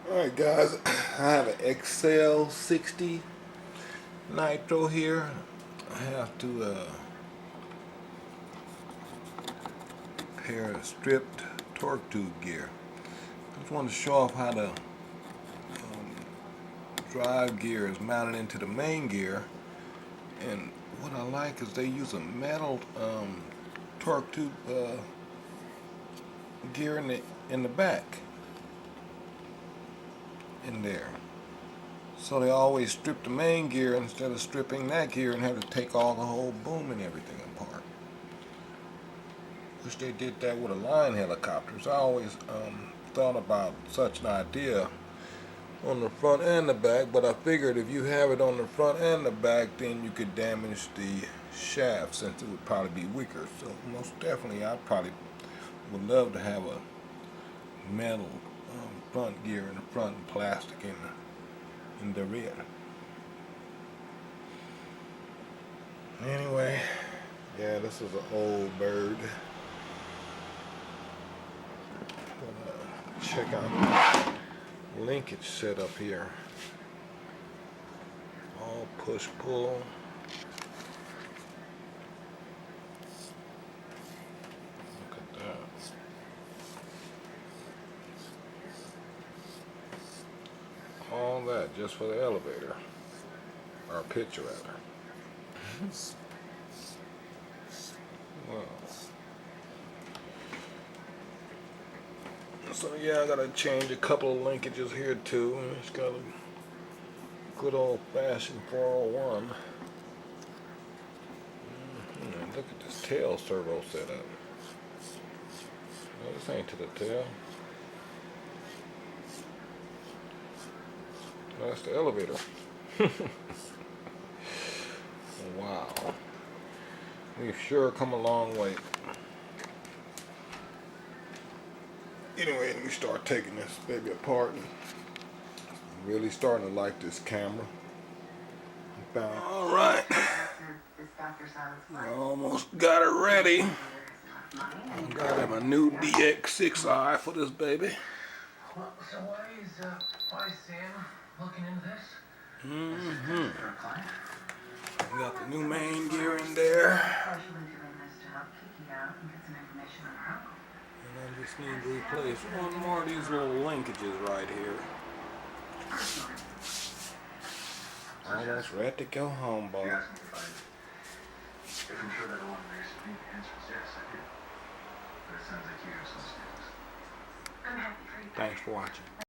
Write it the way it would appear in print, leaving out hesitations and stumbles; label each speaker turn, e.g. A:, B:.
A: Alright guys, I have an XL60 Nitro here. I have to pair a stripped torque tube gear. I just want to show off how the drive gear is mounted into the main gear. And what I like is they use a metal torque tube gear in the back in there. So they always strip the main gear instead of stripping that gear and have to take all the whole boom and everything apart. Wish they did that with a line helicopters. I always thought about such an idea on the front and the back, but I figured if you have it on the front and the back, then you could damage the shaft since it would probably be weaker. So most definitely I probably would love to have a metal front gear in the front and plastic in the rear. Anyway, yeah, this is an old bird. Check out the linkage setup here. All push pull. Look at that. All that just for the elevator, or picture rather. Well, so yeah, I gotta change a couple of linkages here too. It's got a good old fashioned 401. Look at this tail servo setup. No, this ain't to the tail. No, that's the elevator. Wow. We've sure come a long way. Anyway, let me start taking this baby apart. I'm really starting to like this camera. Alright. I almost got it ready. I got my new DX6i for this baby.
B: So why is Sam looking into this?
A: We got the new main gear in there. And I just need to replace one more of these little linkages right here. Almost ready to go home, boy.
B: If I'm sure that one makes me, the answer is yes, I do. But it sounds like you have some skills. I'm happy for you.
A: Thanks for watching.